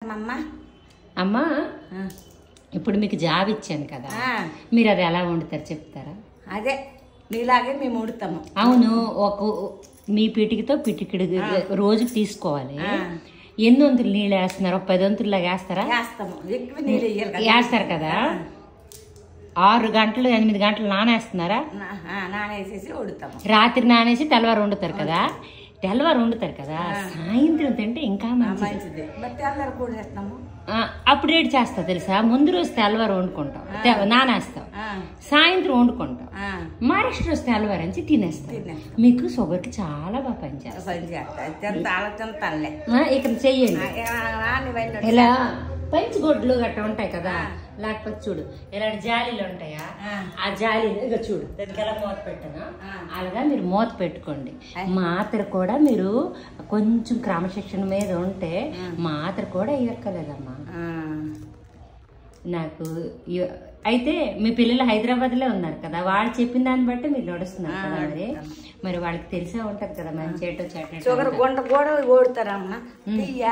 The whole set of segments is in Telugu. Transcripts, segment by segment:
చెప్పమ్మా. అమ్మా ఇప్పుడు మీకు జాబ్ ఇచ్చాను కదా, మీరు అది ఎలా వండుతారు చెప్తారా? అదే నీలాగే మేము వండుతాము. అవును, మీ పిటికితో పిటికిడి రోజుకి తీసుకోవాలి. ఎన్ని వంతులు నీళ్ళు వేస్తున్నారు? 10 వంతుల్లాగా వేస్తారా? వేస్తాము, ఎక్కువ నీళ్ళు వేస్తారు కదా. 6 గంటలు 8 గంటలు నానేస్తున్నారా? నానేసేసి వండుతాము. రాత్రి నానేసి తెల్లవారు వండుతారు కదా. సాయంత్రం తింటే ఇంకా మంచిది. తెల్లవారు కూడా వేస్తాము. అప్పుడు ఏడు చేస్తావు తెలుసా? ముందు రోజు తెల్లవారు వండుకుంటాం, నానేస్తాం, సాయంత్రం వండుకుంటాం, మరెస్ట్ రోజు తెల్లవారు అని తినేస్తాం. మీకు షుగర్కి చాలా బాగా పనిచేస్తాం. ఇక్కడ చెయ్యండి. ఇలా పంచిగొడ్లు గట్రా ఉంటాయి కదా, లేకపోతే చూడు ఇలాంటి జాలీలు ఉంటాయా, ఆ జాలీలు ఇక చూడు దానికి ఎలా మూత పెట్టాను అలాగా మీరు మూత పెట్టుకోండి. మాత్ర కూడా మీరు కొంచెం క్రమశిక్షణ మీద ఉంటే మాత్ర కూడా ఇవ్వక్కర్లేదమ్మా. నాకు అయితే మీ పిల్లలు హైదరాబాద్ లో ఉన్నారు కదా, వాళ్ళు చెప్పిన దాన్ని బట్టి మీరు నడుస్తున్నారు కదా. మరి వాళ్ళకి తెలిసే ఉంటది కదా మంచి ఏటో చట్నీ. షుగర్ గుంట కూడా ఓడుతారమ్మా. తీయ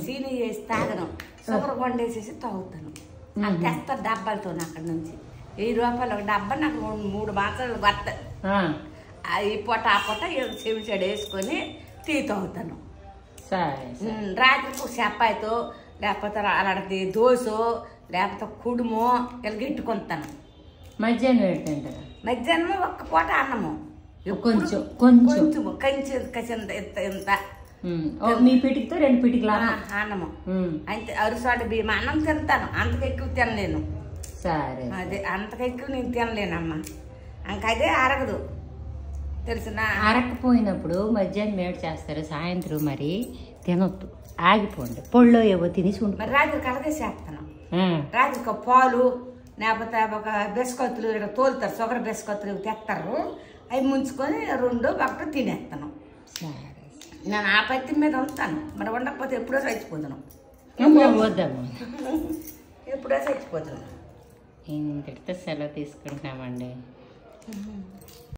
సీని వేసి తాగను, షుగర్ గుండ వేసేసి తాగుతాను. అది తెస్తా డబ్బాలతో అక్కడ నుంచి. 1000 రూపాయలు ఒక డబ్బా నాకు 3 మాసాలు పడతాయి. ఈ పూట ఆ పూట చెవి చెడు వేసుకొని టీ తాగుతాను. రాత్రికి చపాయితో లేకపోతే అలాంటి దోశ లేకపోతే కుడుము ఇలా గిట్టుకుంటాను. మధ్యాహ్నం ఏంటంటారా? మధ్యాహ్నం ఒక్క పూట అన్నము కొంచెం కచింత ఇంత మీ పిటికితో 2 పిటికలు అన్నము. అయితే అరుసాటు బియ్యం అన్నం తింటాను, అంతకెక్కువ తినలేను. సరే, అదే అంతకెక్కువ నేను తినలేనమ్మా. ఇంకదే అరగదు తెలిసిన. అరకపోయినప్పుడు మధ్యాహ్నం ఏడు చేస్తారు, సాయంత్రం మరి తినొద్దు, ఆగిపోండి. పొళ్ళో ఏవో తినేసి ఉంటుంది. మరి రాత్రికి అలాగే చేస్తాను. రాత్రికి పాలు లేకపోతే ఒక బిస్కత్తులు ఇక్కడ తోలుతారు, షుగర్ బిస్కత్తులు తెస్తారు, అవి ముంచుకొని 2 తినేస్తాను. నేను ఆ పత్తి మీద ఉంటాను. మరి ఉండకపోతే ఎప్పుడో చచ్చిపోతాను. ఎప్పుడో చచ్చిపోతాను. ఇంతటితో సెలవు తీసుకుంటున్నామండి.